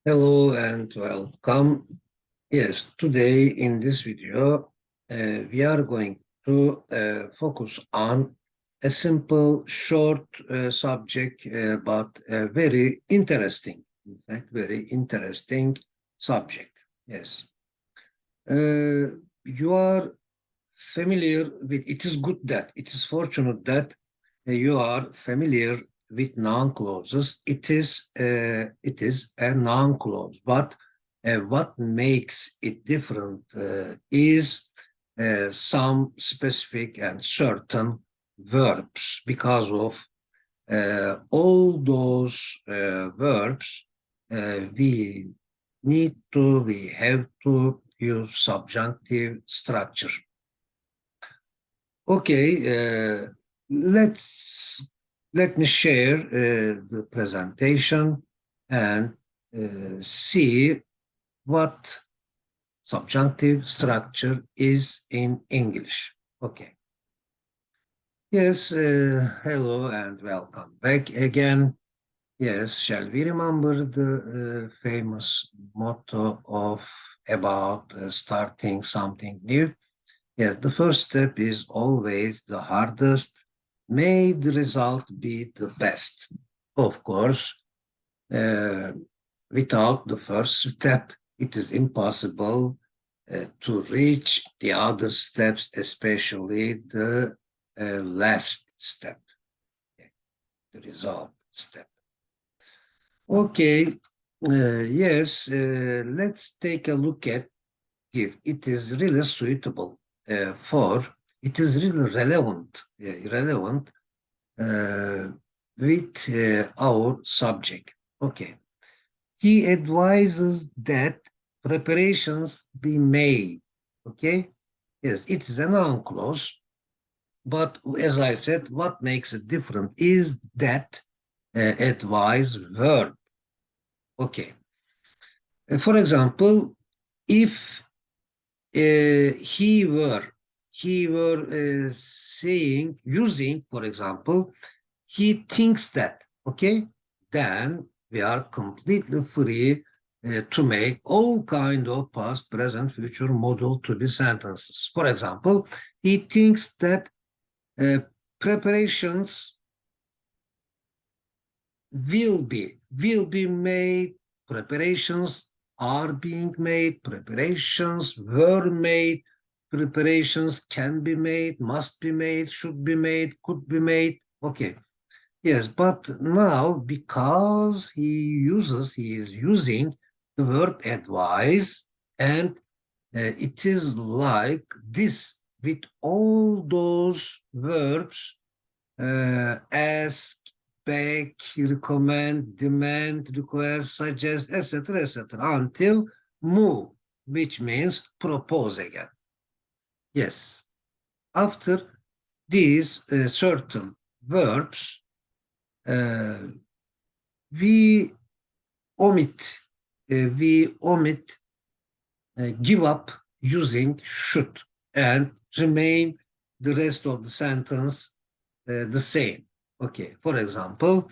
Hello and welcome. Yes, today in this video, we are going to focus on a simple, short subject, but very interesting. In fact, very interesting subject. Yes. You are familiar with, it is good that, it is fortunate that you are familiar with noun clauses. It is a noun clause, but what makes it different is some specific and certain verbs. Because of all those verbs, we have to use subjunctive structure. Okay, let me share the presentation and see what subjunctive structure is in English. Okay. Yes, hello and welcome back again. Yes, shall we remember the famous motto of about starting something new? Yes, the first step is always the hardest. May the result be the best. Of course, without the first step, it is impossible to reach the other steps, especially the last step, the result step. Okay, yes, let's take a look at if it is really suitable it is really relevant uh, with our subject. Okay. He advises that preparations be made. Okay. Yes, it is a noun clause, but as I said, what makes it different is that advise verb. Okay. For example, if he were saying, using, for example, he thinks that, okay, then we are completely free to make all kind of past, present, future model to the sentences. For example, he thinks that preparations will be made, preparations are being made, preparations were made, preparations can be made, must be made, should be made, could be made. Okay. Yes, but now because he is using the verb advise, and it is like this with all those verbs, ask, beg, recommend, demand, request, suggest, etc., until move, which means propose again. Yes. After these certain verbs, we omit, give up using should, and remain the rest of the sentence the same. Okay, for example,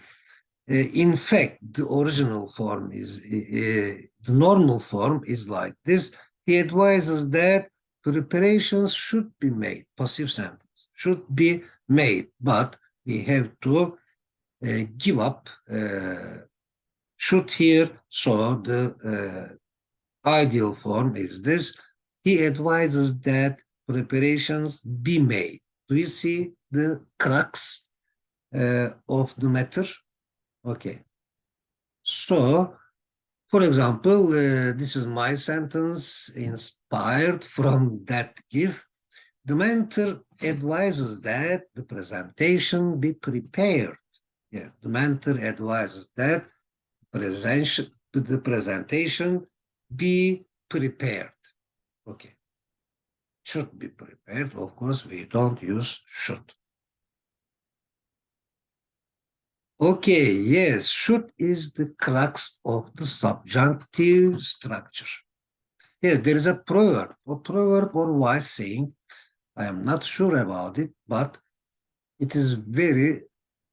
in fact, the original form is, the normal form is like this. He advises that preparations should be made, passive sentence, should be made, but we have to give up should here, so the ideal form is this. He advises that preparations be made. Do you see the crux of the matter? Okay. So, for example, this is my sentence inspired from that GIF. The mentor advises that the presentation be prepared. Yeah, the mentor advises that the presentation be prepared. Okay. Should be prepared. Of course, we don't use should. Okay, yes, should is the crux of the subjunctive structure. Here, there is a proverb or wise saying. I am not sure about it, but it is very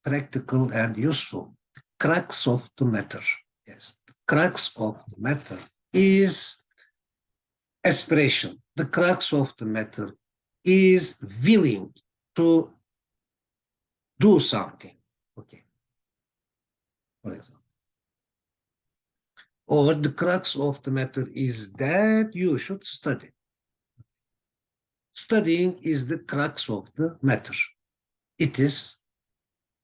practical and useful. The crux of the matter. Yes, the crux of the matter is aspiration. The crux of the matter is willing to do something. Okay, for example. Or the crux of the matter is that you should study. Studying is the crux of the matter. It is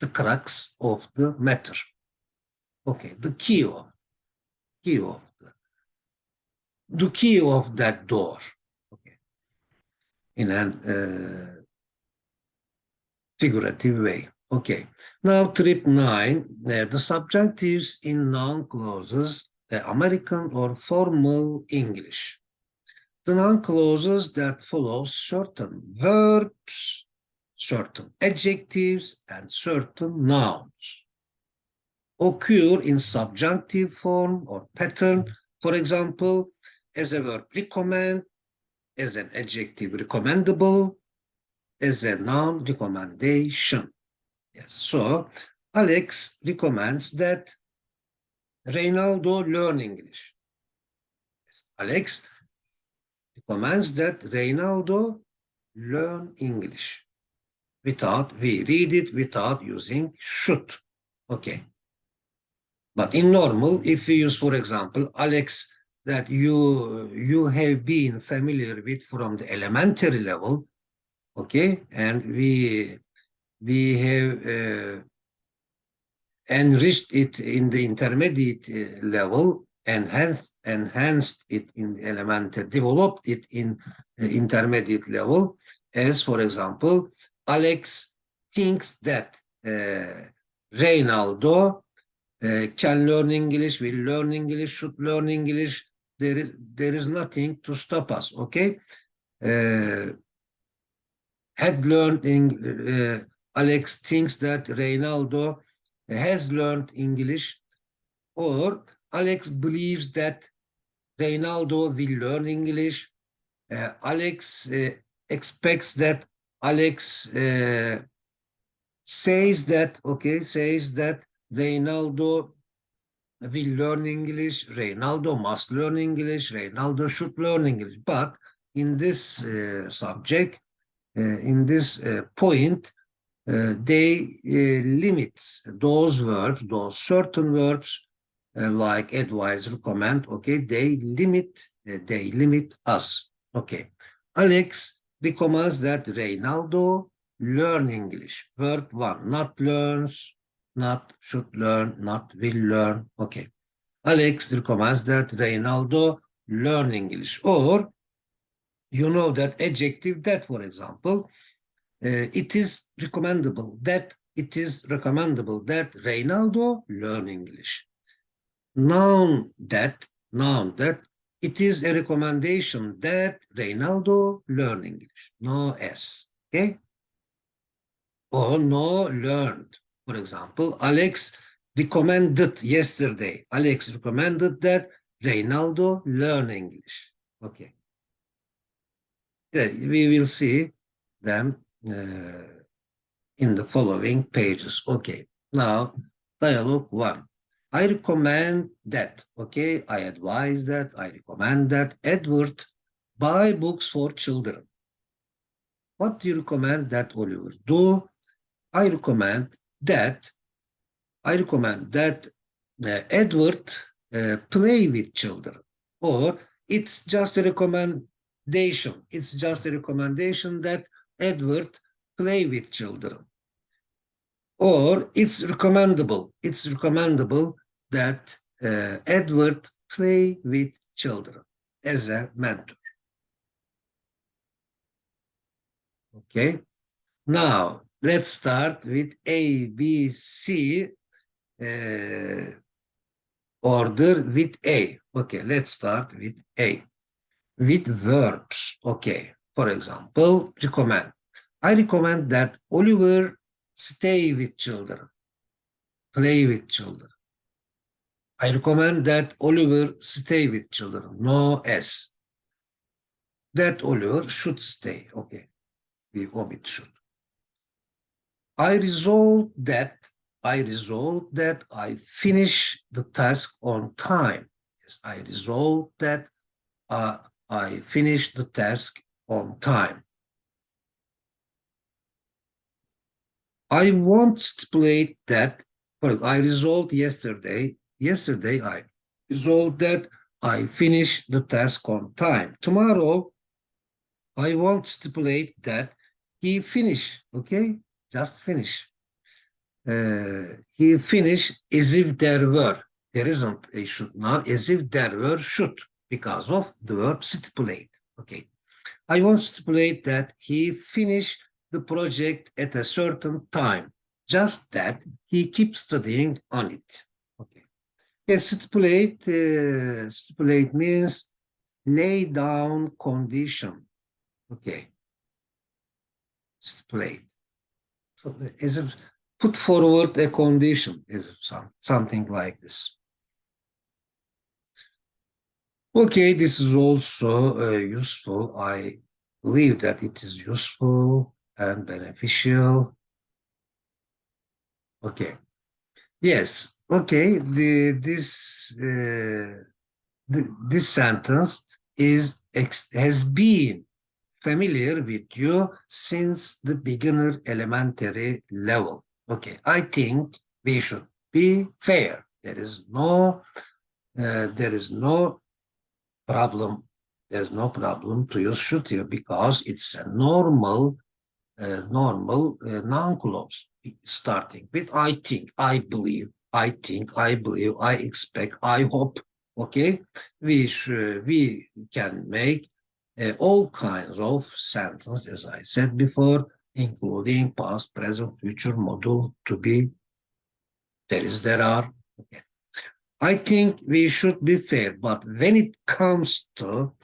the crux of the matter. Okay, the key of that door. Okay, in a figurative way. Okay, now trip 9, the subjunctives in noun clauses, American or formal English. The noun clauses that follow certain verbs, certain adjectives, and certain nouns occur in subjunctive form or pattern. For example, as a verb recommend, as an adjective recommendable, as a noun recommendation. Yes. So Alex recommends that Reynaldo learn English. Yes. Alex recommends that Reynaldo learn English. We read it without using should. Okay. But in normal, if we use, for example, Alex, that you have been familiar with from the elementary level, okay, and we have enriched it in the intermediate level, enhanced it in the elementary, developed it in the intermediate level, as for example, Alex thinks that Reynaldo can learn English, will learn English, should learn English. There is nothing to stop us, okay? Had learned Alex thinks that Reynaldo has learned English, or Alex believes that Reynaldo will learn English. Alex expects that Alex says that Reynaldo will learn English, Reynaldo must learn English, Reynaldo should learn English. But in this subject, in this point, they limit those verbs, those certain verbs, like advise, recommend, okay, they limit us. Okay. Alex recommends that Reynaldo learn English. Verb 1, not learns, not should learn, not will learn. Okay. Alex recommends that Reynaldo learn English. Or, you know, that adjective that, for example, it is recommendable that Reynaldo learn English. Noun that, it is a recommendation that Reynaldo learn English. No S, okay? Or no learned. For example, Alex recommended yesterday. Alex recommended that Reynaldo learn English. Okay. Yeah, we will see them in the following pages. Okay. Now, dialogue 1. I recommend that, okay, I advise that, I recommend that Edward buy books for children. What do you recommend that Oliver do? I recommend that Edward play with children. Or it's just a recommendation. It's just a recommendation that Edward play with children. Or it's recommendable that Edward play with children as a mentor. Okay. Now let's start with A, B, C order with A. Okay, let's start with A. With verbs. Okay. For example, recommend. I recommend that Oliver stay with children, play with children. I recommend that Oliver stay with children. No S. That Oliver should stay. Okay. We omit should. I resolve that I resolved that I finish the task on time. Yes, I resolved that I finish the task on time. I won't stipulate that. I resolved yesterday. Yesterday, I resolved that I finish the task on time. Tomorrow, I won't stipulate that he finish. Okay, just finish. He finished as if there were. There isn't a should now, as if there were should, because of the verb stipulate. Okay. I won't stipulate that he finished the project at a certain time, just that he keeps studying on it. Okay. Yes, stipulate means lay down condition. Okay. Stipulate. So as if put forward a condition, is something like this. Okay, this is also useful. I believe that it is useful and beneficial. Okay. Yes. Okay. This sentence has been familiar with you since the beginner elementary level. Okay. I think we should be fair. There is no problem. There's no problem to use should here because it's a normal noun clause starting with I think, I believe, I think, I believe, I expect, I hope. Okay, we can make all kinds of sentences, as I said before, including past, present, future, modal, to be, there is, there are. Okay. I think we should be fair, but when it comes to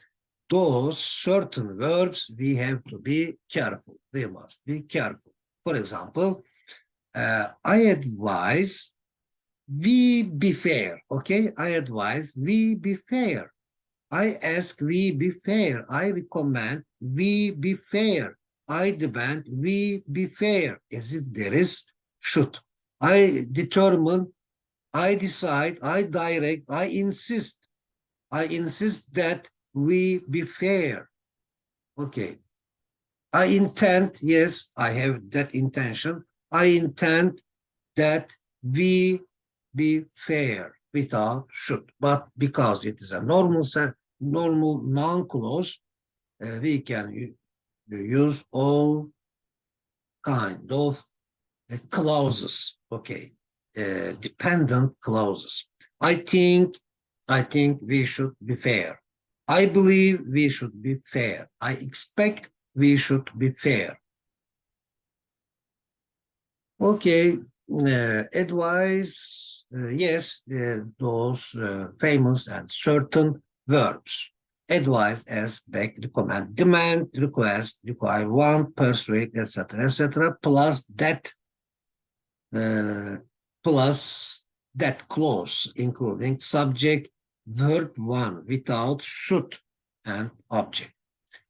those certain verbs, we have to be careful. We must be careful. For example, I advise we be fair. Okay, I advise we be fair. I ask we be fair. I recommend we be fair. I demand we be fair, as if there is should. I determine, I decide, I direct, I insist that we be fair. Okay. I intend, yes, I have that intention. I intend that we be fair without should. But because it is a normal noun clause, we can use all kind of clauses. Okay. Dependent clauses. I think we should be fair. I believe we should be fair. I expect we should be fair. Okay, advise, yes, those famous and certain verbs. Advise, ask, beg, recommend, demand, request, require, want, persuade, etc., plus that clause, including subject, verb one, without should and object.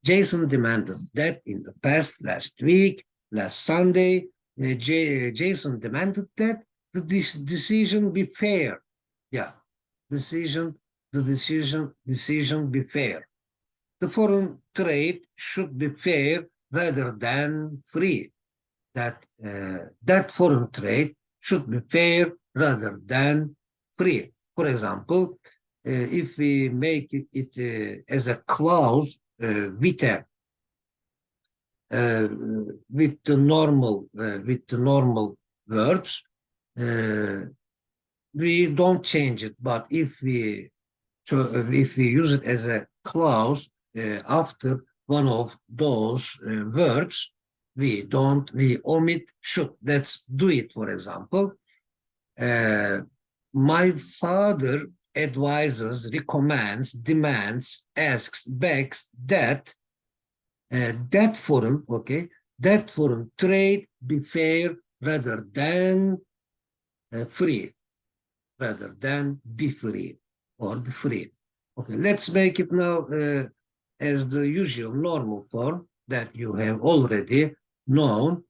Jason demanded that in the past, last week, last Sunday. Jason demanded that the decision be fair. Yeah, decision be fair. The foreign trade should be fair rather than free. That foreign trade should be fair rather than free. For example, if we make it as a clause with the normal verbs, we don't change it. But if we use it as a clause after one of those verbs, we omit should. Let's do it. For example, my father advises, recommends, demands, asks, begs that that foreign trade be fair rather than free, rather than be free or be free. Okay, let's make it now as the usual normal form that you have already known.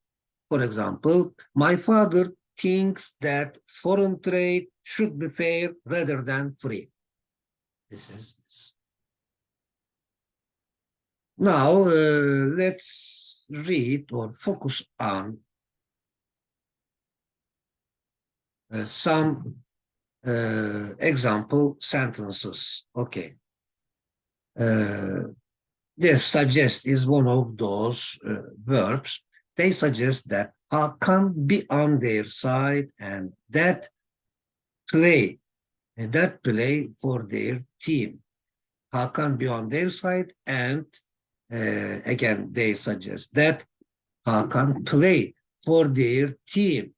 For example, my father thinks that foreign trade should be fair rather than free. This is this. Now, let's read or focus on some example sentences. Okay. This suggest is one of those verbs. They suggest that Hakan be on their side and that play for their team. Hakan be on their side and again they suggest that Hakan play for their team.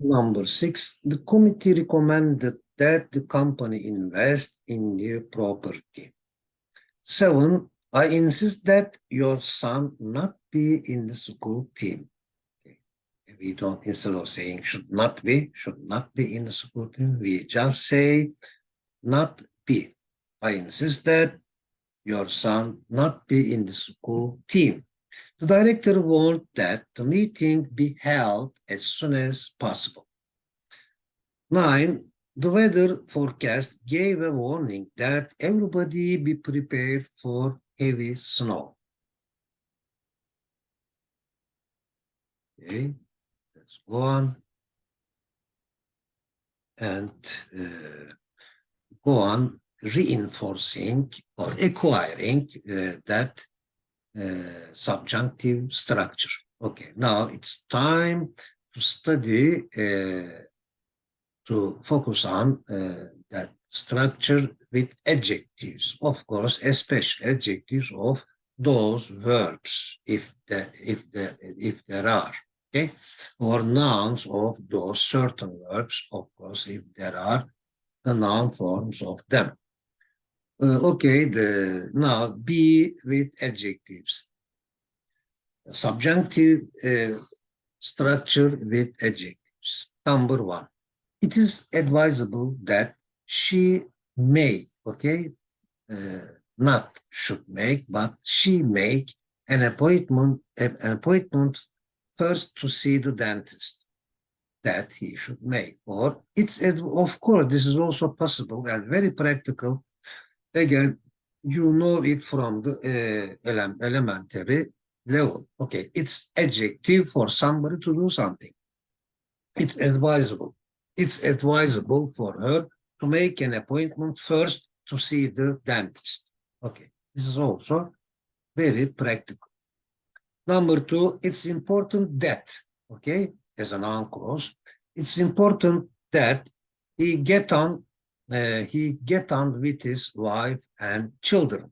Number 6, the committee recommended that the company invest in new property. 7, I insist that your son not be in the school team. Okay. We don't, instead of saying should not be in the school team, we just say not be. I insist that your son not be in the school team. The director warned that the meeting be held as soon as possible. 9. The weather forecast gave a warning that everybody be prepared for heavy snow. Okay, let's go on and go on reinforcing or acquiring that subjunctive structure. Okay, now it's time to study, to focus on that structure with adjectives. Of course, especially adjectives of those verbs, if there are, okay, or nouns of those certain verbs, of course, if there are the noun forms of them. Okay, now be with adjectives. Subjunctive structure with adjectives. Number 1, it is advisable that she may, okay, not should make, but she make an appointment first to see the dentist that he should make. Or it's, of course, this is also possible and very practical. Again, you know it from the elementary level. Okay, it's adjective for somebody to do something. It's advisable. It's advisable for her to make an appointment first to see the dentist. Okay, this is also very practical. Number 2, it's important that, okay, as a noun clause, it's important that he get on with his wife and children,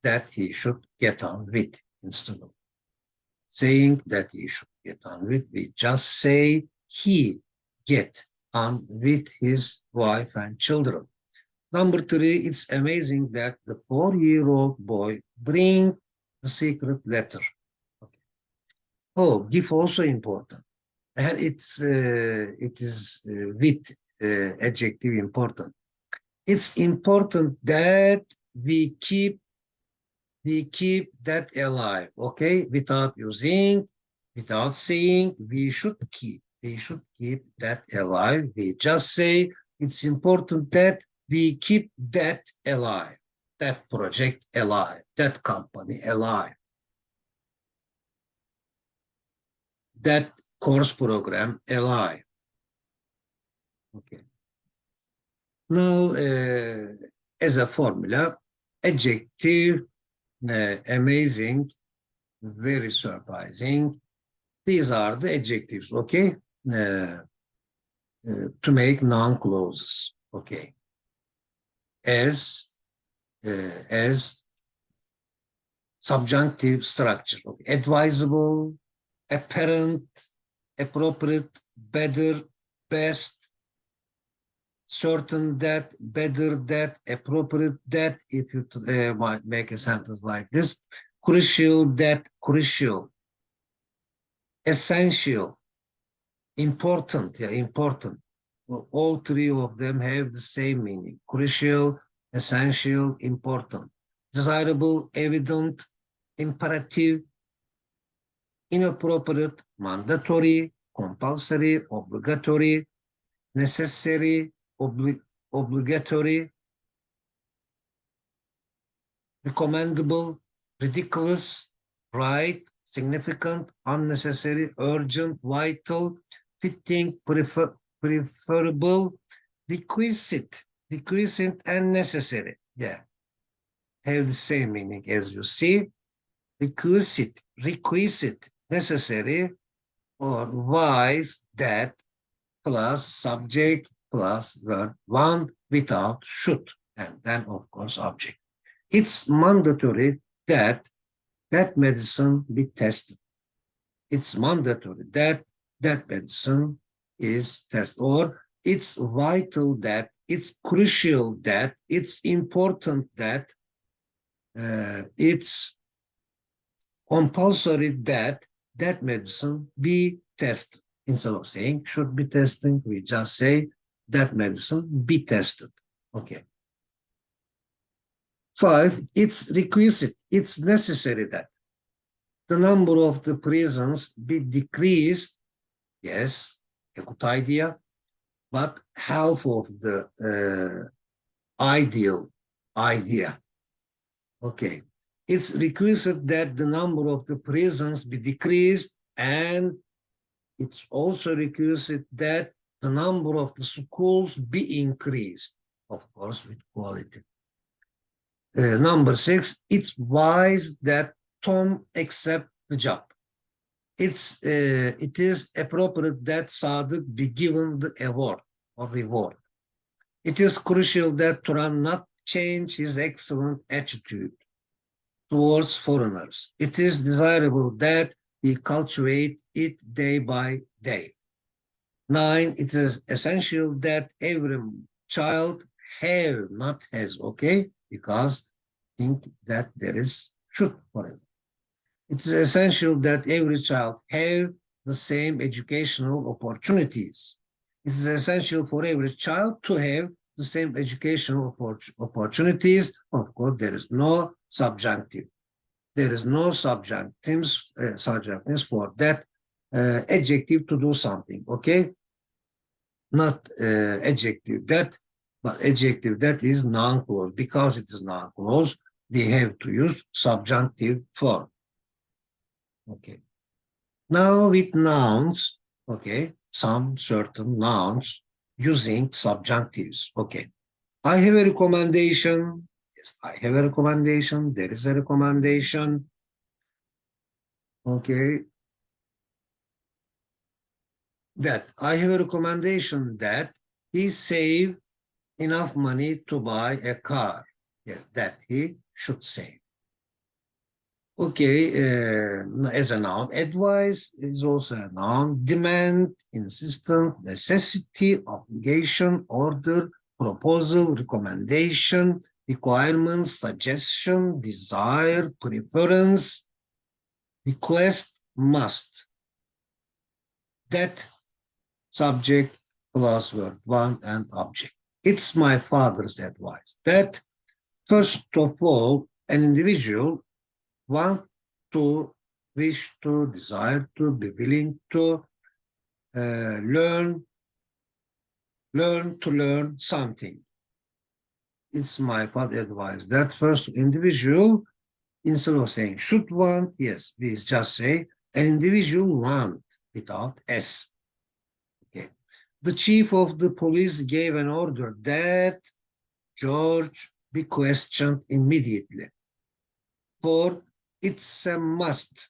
that he should get on with, instead of saying that he should get on with, we just say he get on with his wife and children. Number 3, it's amazing that the 4-year-old boy bring the secret letter. Okay. Oh, gift also important. And it is with adjective important. It's important that we keep that alive, okay? Without saying, we should keep that alive. We just say it's important that we keep that alive, that project alive, that company alive, that course program alive. Okay. Now, as a formula, adjective, amazing, very surprising. These are the adjectives, okay? To make noun clauses, okay? As subjunctive structure, okay? Advisable, apparent, appropriate, better, best, certain that, better that, appropriate that, if you might make a sentence like this. Crucial that, crucial. Essential, important, yeah, important. Well, all 3 of them have the same meaning. Crucial, essential, important. desirable, evident, imperative, inappropriate, mandatory, compulsory, obligatory, necessary, obligatory, recommendable, ridiculous, right, significant, unnecessary, urgent, vital, fitting, preferable, requisite, and necessary. Yeah, have the same meaning as you see. Requisite, necessary, or wise, that, plus subject, plus verb, want, without, should, and then, of course, object. It's mandatory that medicine be tested. It's mandatory that medicine is tested, or it's vital that, it's crucial that, it's important that, it's compulsory that medicine be tested. Instead of saying should be testing, we just say that medicine be tested. Okay. 5, it's requisite, it's necessary that the number of the prisons be decreased. Yes, a good idea, but half of the ideal idea. Okay. It's requisite that the number of the prisons be decreased, and it's also requisite that the number of the schools be increased, of course, with quality. Number 6, it's wise that Tom accept the job. It is appropriate that Sadık be given the award or reward. It is crucial that Turan not change his excellent attitude towards foreigners. It is desirable that we cultivate it day by day. 9, it is essential that every child have, not has, okay? Because think that there is should for it. It is essential that every child have the same educational opportunities. It is essential for every child to have the same educational opportunities. Of course, there is no subjunctive. There is no subjunctives for that adjective to do something, okay? Not adjective that, but adjective that is non-clause. Because it is non-clause, we have to use subjunctive form. Okay. Now with nouns, okay, some certain nouns using subjunctives. Okay. I have a recommendation. Yes, I have a recommendation. There is a recommendation. Okay. That I have a recommendation that he save enough money to buy a car. Yes, that he should save. Okay, as a noun, advice is also a noun. Demand, insistence, necessity, obligation, order, proposal, recommendation, requirement, suggestion, desire, preference, request, must. That, subject plus verb 1 and object. It's my father's advice that, first of all, an individual want to, wish to, desire to, be willing to learn something. It's my father's advice that first individual, instead of saying should want, yes, we just say an individual want without S. Okay. The chief of the police gave an order that George be questioned immediately. For it's a must.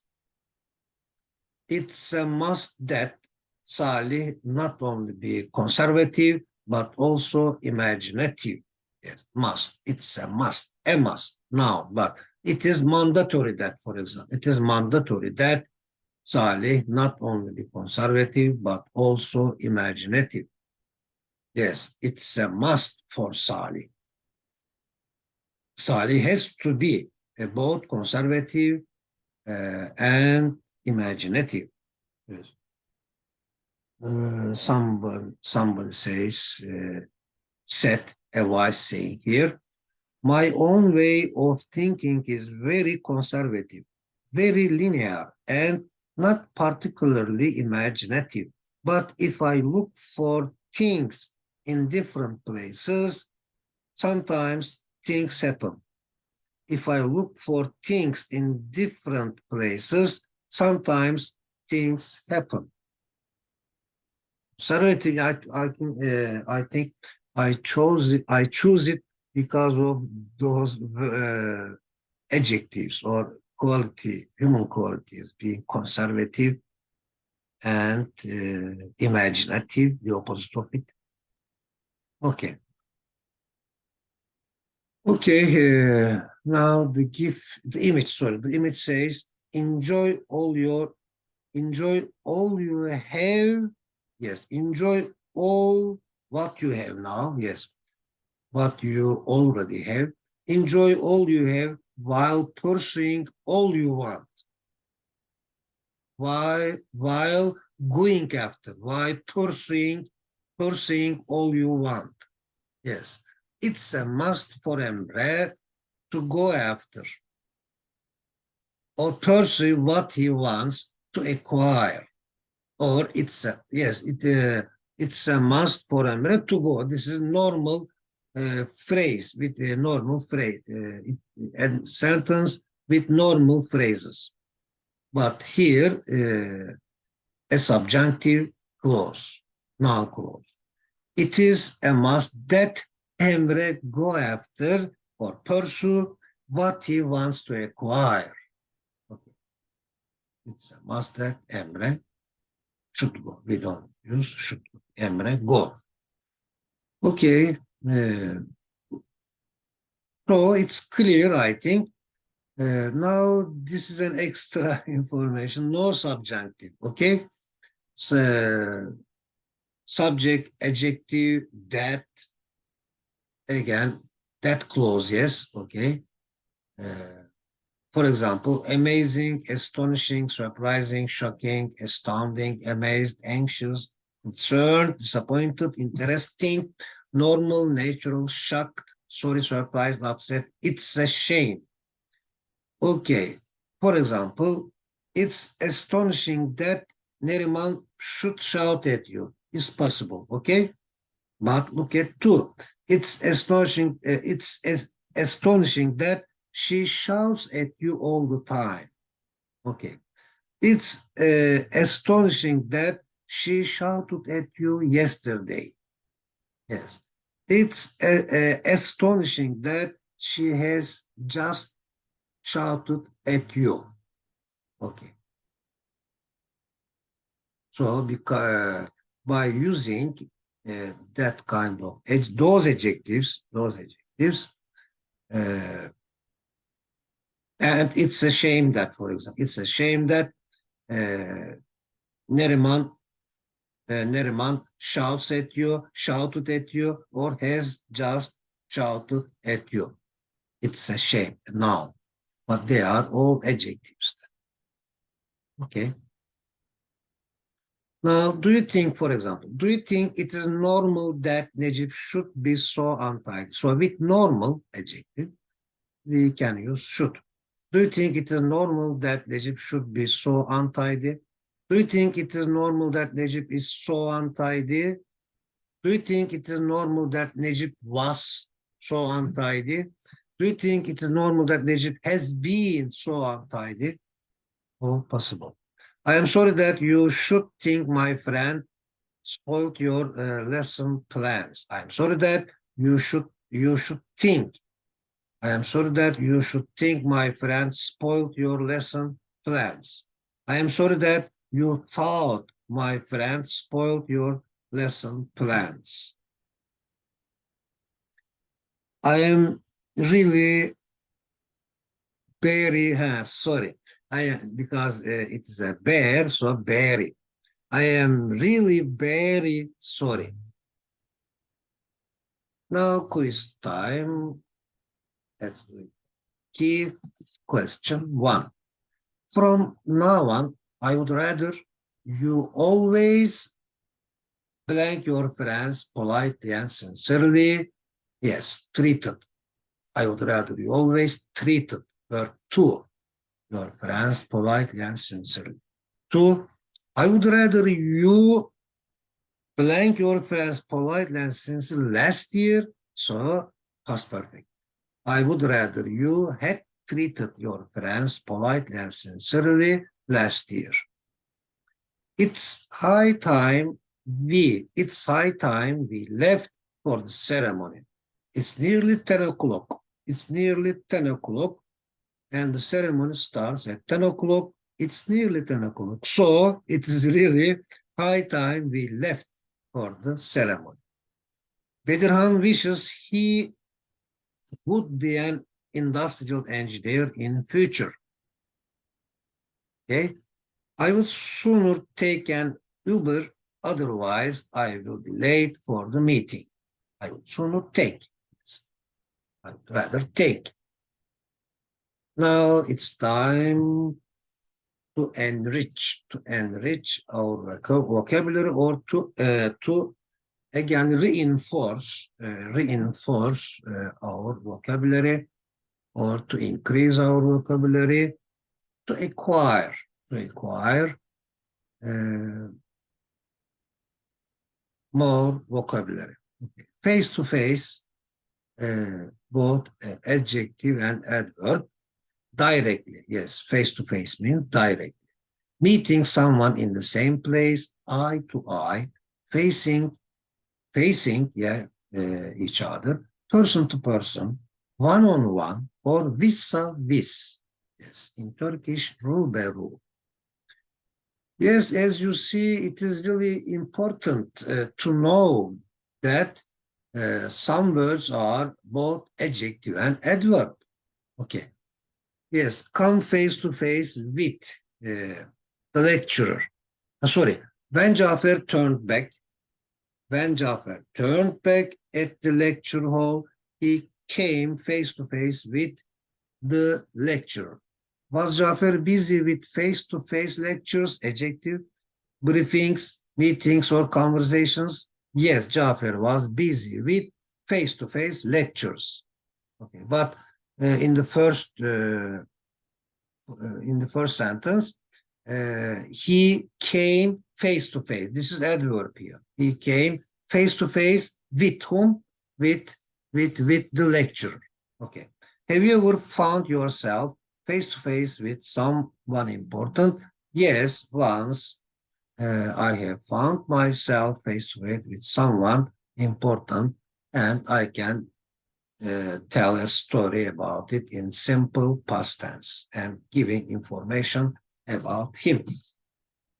It's a must that Salih not only be conservative, but also imaginative. Yes, must. It's a must. A must. Now, but it is mandatory that, for example, it is mandatory that Salih not only be conservative, but also imaginative. Yes, it's a must for Salih. Salih has to be both conservative and imaginative. Yes. Somebody says, set a wise saying here. My own way of thinking is very conservative, very linear, and not particularly imaginative. But if I look for things in different places, sometimes things happen. If I look for things in different places, sometimes things happen. Conservative, I think I chose it. I choose it because of those adjectives or human qualities, being conservative and imaginative, the opposite of it. Okay. Okay, now the image, sorry, the image says, enjoy all you have. Yes, enjoy all what you have now. Yes, what you already have. Enjoy all you have while pursuing all you want. While going after, while pursuing all you want. Yes, it's a must for Emre to go after or pursue what he wants to acquire. Or it's a, yes, it's a must for Emre to go. This is normal phrase with a normal phrase and sentence with normal phrases. But here, a subjunctive clause, noun clause. It is a must that Emre go after or pursue what he wants to acquire. Okay. It's a must that Emre should go. We don't use should go. Emre go. Okay. So it's clear, I think. Now this is an extra information. No subjunctive. Okay. So, subject, adjective, that. Again, that clause, yes. Okay. For example, amazing, astonishing, surprising, shocking, astounding, amazed, anxious, concerned, disappointed, interesting, normal, natural, shocked, sorry, surprised, upset. It's a shame. Okay. For example, it's astonishing that Neriman should shout at you. It's possible. Okay. But look at two. It's astonishing. Astonishing that she shouts at you all the time. Okay. It's astonishing that she shouted at you yesterday. Yes. It's astonishing that she has just shouted at you. Okay. So because by using that kind of those adjectives, uh, and it's a shame that, for example, it's a shame that uh, Neriman Neriman shouted at you, or has just shouted at you. It's a shame now, but they are all adjectives. Okay. Now, do you think, for example, do you think it is normal that Necip should be so untidy? So with normal adjective, we can use should. Do you think it is normal that Necip should be so untidy? Do you think it is normal that Necip is so untidy? Do you think it is normal that Necip was so untidy? Do you think it is normal that Necip has been so untidy? Oh, possible. I am sorry that you should think my friend spoiled your lesson plans. I am sorry that you should think. I am sorry that you should think my friend spoiled your lesson plans. I am sorry that you thought my friend spoiled your lesson plans. I am really very sorry. Because it is a bear, so very. I am really very sorry. Now quiz time. Let's do it. Key question 1. From now on, I would rather you always blank your friends politely and sincerely. Yes, treated. I would rather you always treated. Verb 2. Your friends politely and sincerely. 2. I would rather you blank your friends politely and sincerely last year. So, past perfect. I would rather you had treated your friends politely and sincerely last year. It's high time we left for the ceremony. It's nearly 10 o'clock. It's nearly 10 o'clock, and the ceremony starts at 10 o'clock. It's nearly 10 o'clock. So it is really high time we left for the ceremony. Bedirhan wishes he would be an industrial engineer in future. Okay, I would sooner take an Uber, otherwise I will be late for the meeting. I would sooner take. I would rather take. Now it's time to enrich our vocabulary, or to again reinforce our vocabulary, or to increase our vocabulary, to acquire more vocabulary. Face to face, both adjective and adverb. Directly, yes, face to face means directly. Meeting someone in the same place, eye to eye, facing each other, person to person, one on one, or vis-a-vis. Yes, in Turkish, ruberu. Yes, as you see, it is really important to know that some words are both adjective and adverb. Okay. Yes, come face to face with the lecturer. Sorry, when Jafer turned back at the lecture hall, he came face to face with the lecturer. Was Jafer busy with face-to-face lectures, adjective, briefings, meetings, or conversations? Yes, Jafer was busy with face-to-face lectures. Okay, but in the first sentence, he came face to face. This is adverb here. He came face to face with whom? With the lecturer. Okay. Have you ever found yourself face to face with someone important? Yes, once I have found myself face to face with someone important, and I can tell a story about it in simple past tense and giving information about him.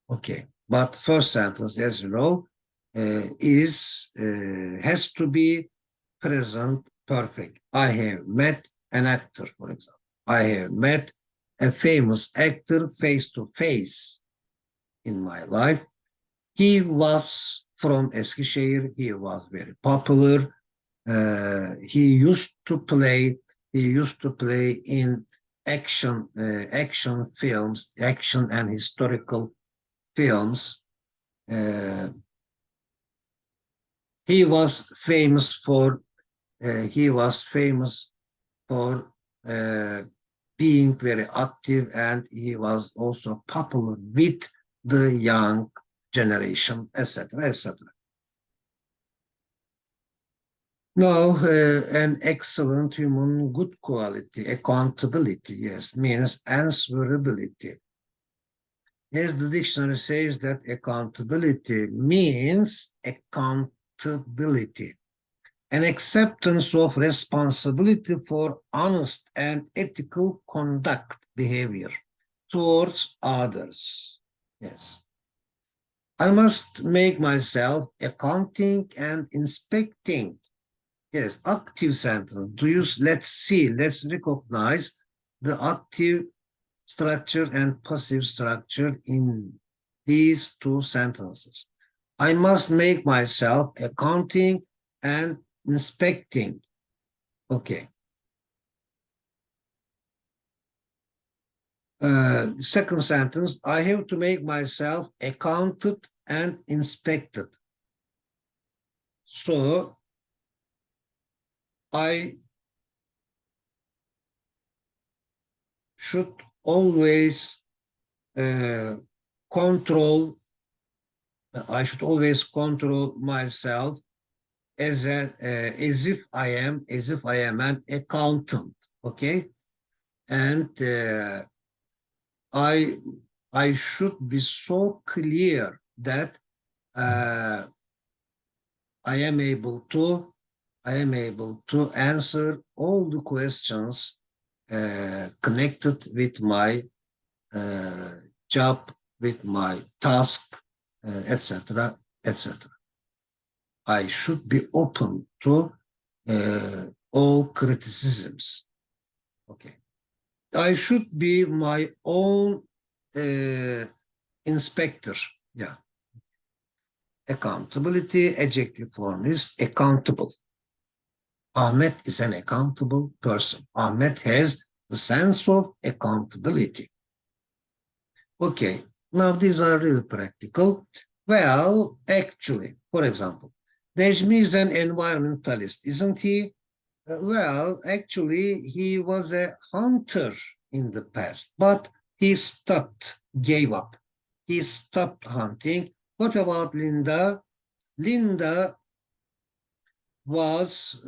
Okay, but first sentence, as you know, has to be present perfect. I have met an actor, for example. I have met a famous actor face to face in my life. He was from Eskişehir. He was very popular. He used to play in action films, action and historical films. He was famous for being very active, and he was also popular with the young generation, etc., etc. Now, an excellent human good quality, accountability, yes, means answerability. As the dictionary says, that accountability means accountability, an acceptance of responsibility for honest and ethical conduct, behavior towards others. Yes. I must make myself accounting and inspecting. Yes, active sentence. Let's recognize the active structure and passive structure in these two sentences. I must make myself accounting and inspecting. Okay. Second sentence, I have to make myself accounted and inspected. So I should always control. I should always control myself as if I am an accountant. Okay, and I should be so clear that I am able to answer all the questions connected with my job, with my task, etc., etc. I should be open to all criticisms. Okay. I should be my own inspector. Yeah. Accountability, adjective form is accountable. Ahmet is an accountable person. Ahmet has the sense of accountability. Okay, now these are really practical. Well, actually, for example, Nejmi is an environmentalist, isn't he? Well, actually, he was a hunter in the past, but he stopped, gave up. He stopped hunting. What about Linda? Linda was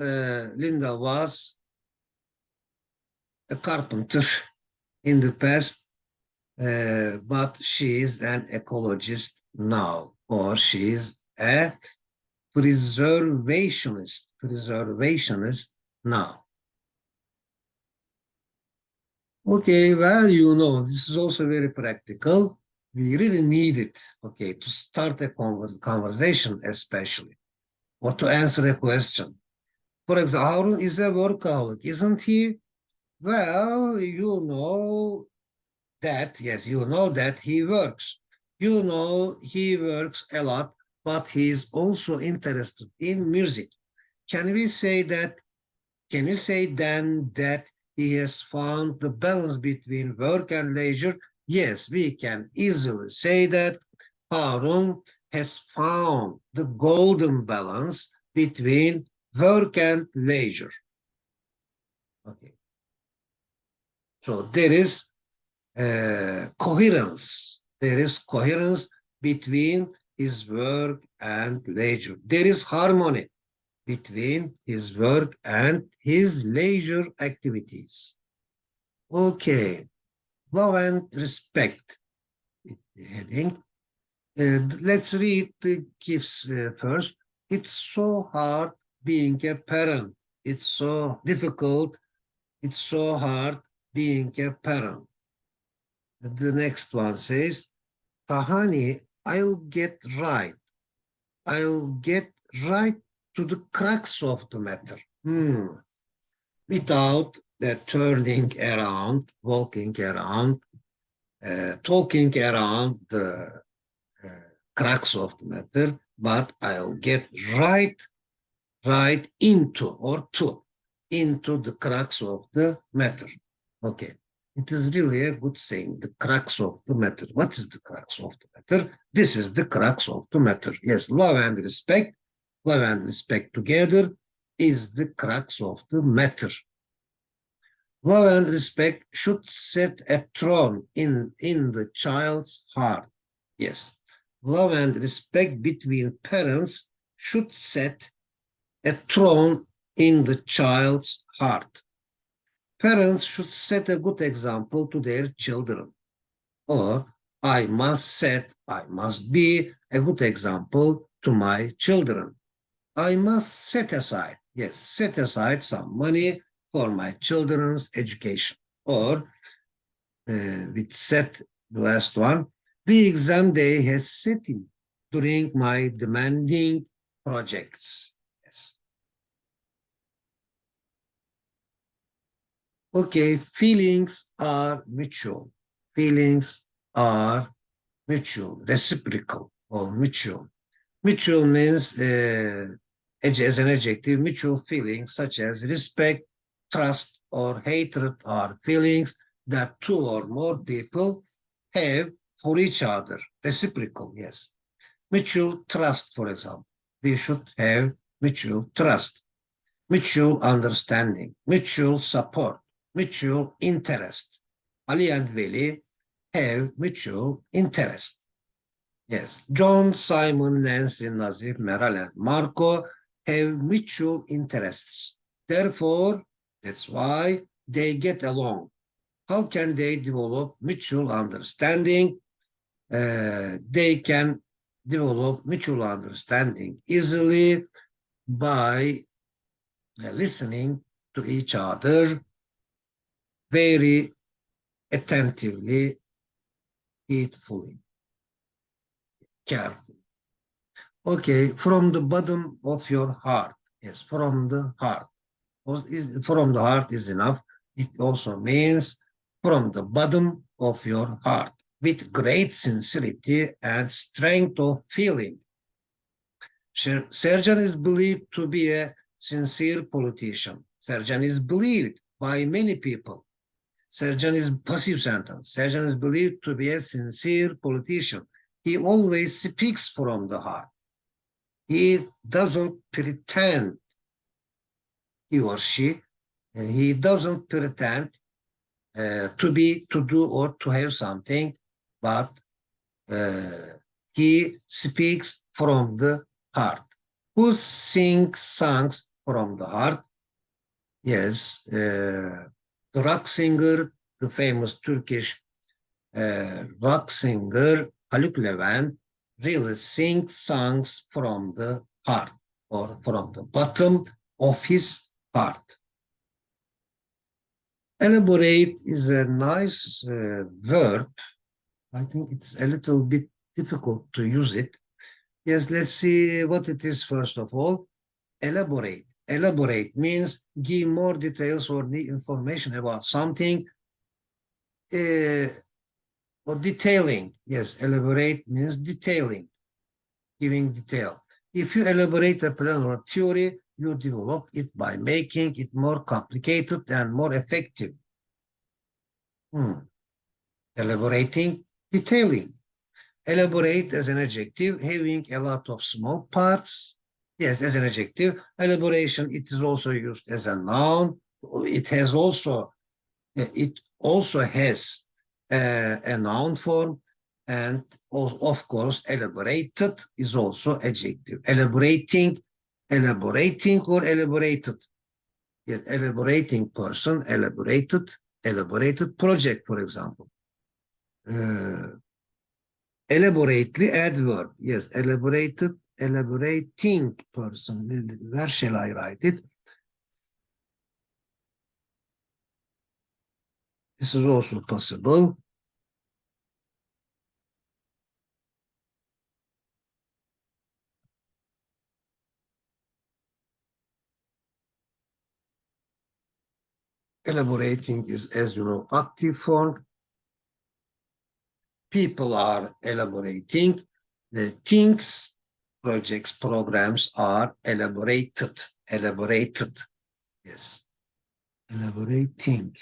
a carpenter in the past, but she is an ecologist now, or she is a preservationist now. Okay, well, this is also very practical. We really need it, okay, to start a conversation, especially, or to answer a question. For example, Harun is a workaholic, isn't he? Well, yes, you know that he works. He works a lot, but he's also interested in music. Can we say then that he has found the balance between work and leisure? Yes, we can easily say that Harun has found the golden balance between work and leisure. Okay. So there is coherence. There is coherence between his work and leisure. There is harmony between his work and his leisure activities. Okay, love and respect. Heading. Let's read the gifts first. It's so hard being a parent. It's so difficult. It's so hard being a parent. The next one says, Tahani, I'll get right. I'll get right to the crux of the matter. Without turning around, walking around, talking around the crux of the matter, but I'll get right into the crux of the matter. Okay. It is really a good saying, the crux of the matter. What is the crux of the matter? This is the crux of the matter. Yes, love and respect together is the crux of the matter. Love and respect should set a throne in the child's heart. Yes, love and respect between parents should set a throne in the child's heart. Parents should set a good example to their children. Or I must be a good example to my children. I must set aside some money for my children's education. Or with set, the last one, the exam day has set in during my demanding projects. Yes. Okay, feelings are mutual. Feelings are mutual, reciprocal, or mutual. Mutual means, as an adjective, mutual feelings such as respect, trust, or hatred are feelings that two or more people have for each other. Reciprocal, yes. Mutual trust, for example. We should have mutual trust, mutual understanding, mutual support, mutual interest. Ali and Veli have mutual interest. Yes. John, Simon, Nancy, Nazif, Meral, and Marco have mutual interests. Therefore, that's why they get along. How can they develop mutual understanding? They can develop mutual understanding easily by listening to each other very attentively, heedfully, carefully. Okay, from the bottom of your heart. Yes, from the heart. From the heart is enough. It also means from the bottom of your heart, with great sincerity and strength of feeling. Serjan is believed to be a sincere politician. Serjan is believed by many people. Serjan is passive sentence. Serjan is believed to be a sincere politician. He always speaks from the heart. He doesn't pretend, he or she, he doesn't pretend to do or to have something, but he speaks from the heart. Who sings songs from the heart? Yes, the rock singer, the famous Turkish rock singer Haluk Levent really sings songs from the heart or from the bottom of his heart. Elaborate is a nice verb. I think it's a little bit difficult to use it. Yes, let's see what it is first of all. Elaborate. Elaborate means give more details or the information about something or detailing. Yes, elaborate means detailing, giving detail. If you elaborate a plan or theory, you develop it by making it more complicated and more effective. Elaborating, detailing. Elaborate as an adjective, having a lot of small parts. Yes, as an adjective. Elaboration, it is also used as a noun. It also has a noun form, and of course, elaborated is also adjective. Elaborating or elaborated. Yes, elaborating person, elaborated project, for example. Elaborately adverb. Yes, elaborating person. Where shall I write it? This is also possible. Elaborating is, as you know, active form. People are elaborating. The things, projects, programs are elaborated. Yes. Elaborating.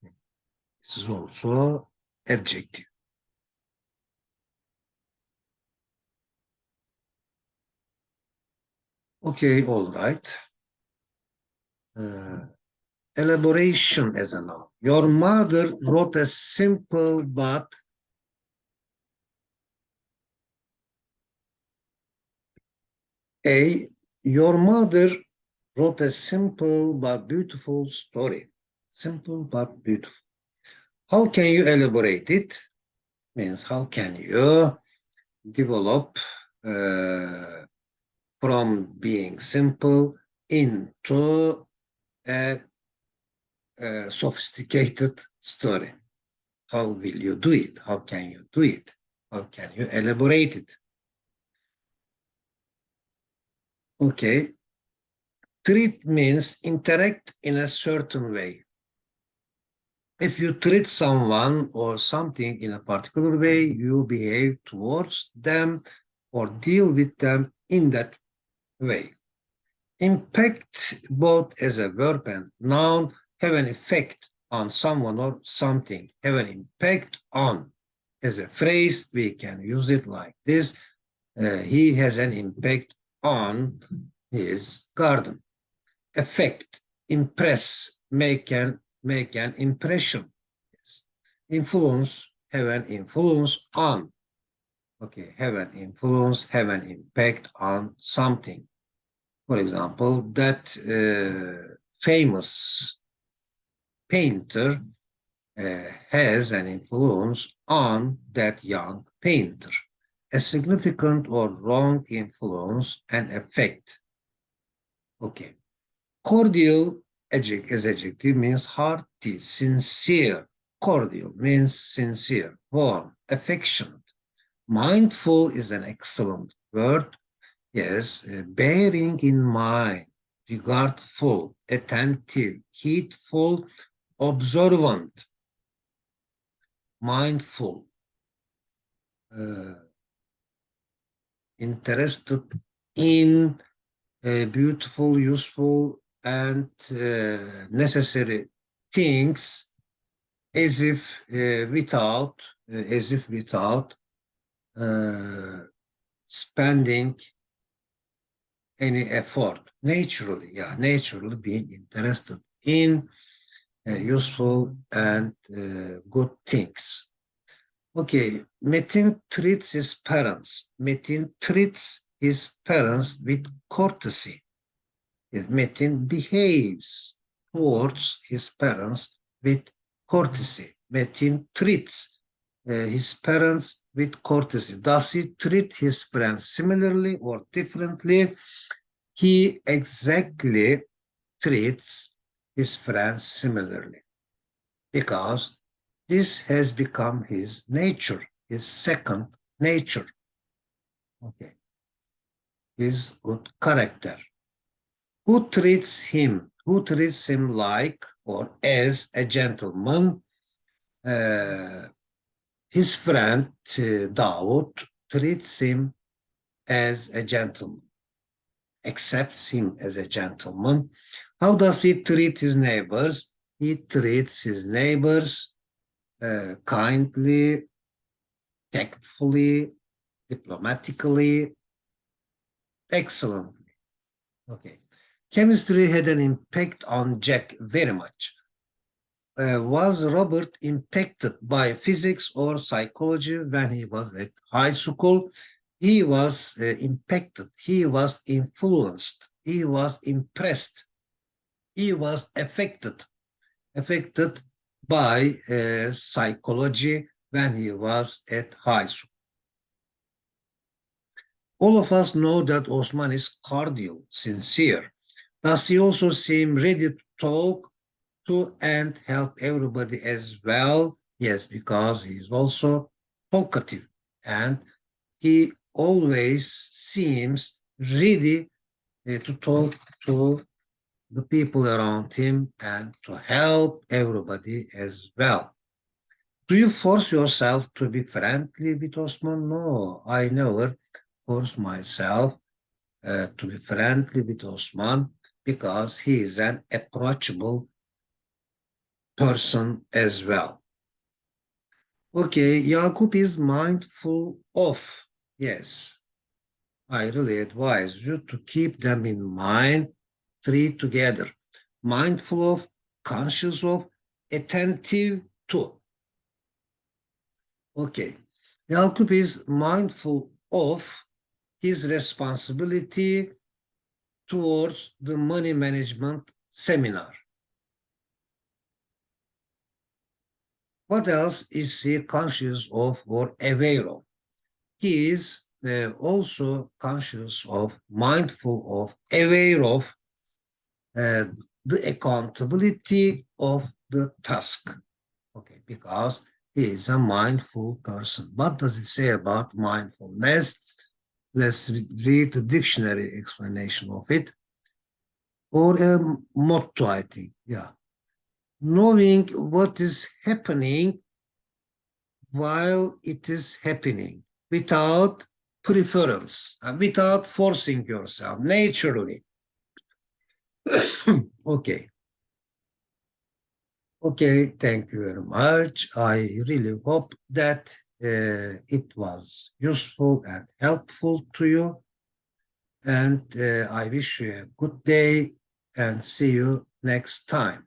This is also adjective. Okay, all right. Elaboration as a noun. Your mother wrote a simple but your mother wrote a simple but beautiful story. Simple but beautiful. How can you elaborate it? Means how can you develop from being simple into a sophisticated story? How will you do it? How can you do it? How can you elaborate it? Okay. Treat means interact in a certain way. If you treat someone or something in a particular way, you behave towards them or deal with them in that way. Impact, both as a verb and noun, have an effect on someone or something. Have an impact on. As a phrase, we can use it like this. He has an impact on his garden. Affect, impress make an impression. Yes. Influence, have an influence on. Okay, have an influence, have an impact on something. For example, that famous painter has an influence on that young painter. A significant or wrong influence and effect. Okay. Cordial as adjective means hearty, sincere. Cordial means sincere, warm, affectionate. Mindful is an excellent word. Yes, bearing in mind, regardful, attentive, heedful, observant, mindful, interested in beautiful, useful, and necessary things, as if without spending any effort. Naturally being interested in useful and good things. Okay, Metin treats his parents. Metin treats his parents with courtesy. Metin behaves towards his parents with courtesy. Metin treats his parents with courtesy. Does he treat his friends similarly or differently? He exactly treats his friends similarly, because this has become his nature, his second nature. Okay. His good character. Who treats him like or as a gentleman? His friend Dawood treats him as a gentleman, accepts him as a gentleman. How does he treat his neighbors? He treats his neighbors kindly, tactfully, diplomatically, excellently. Okay. Chemistry had an impact on Jack very much. Was Robert impacted by physics or psychology when he was at high school? He was impacted, he was influenced, he was impressed, he was affected by psychology when he was at high school. All of us know that Osman is cordial, sincere. Does he also seem ready to talk to and help everybody as well? Yes, because he is also talkative and he always seems ready to talk to the people around him and to help everybody as well. Do you force yourself to be friendly with Osman? No, I never force myself to be friendly with Osman, because he is an approachable person as well. Okay, Yakup is mindful of. Yes, I really advise you to keep them in mind, three together. Mindful of, conscious of, attentive to. Okay, Yakup is mindful of his responsibility towards the money management seminar. What else is he conscious of or aware of? He is also conscious of, mindful of, aware of the accountability of the task. Okay, because he is a mindful person. What does it say about mindfulness? Let's read the dictionary explanation of it. Or a motto, I think. Yeah. Knowing what is happening while it is happening, without preference, without forcing yourself, naturally. Okay. Okay, thank you very much. I really hope that it was useful and helpful to you. And I wish you a good day and see you next time.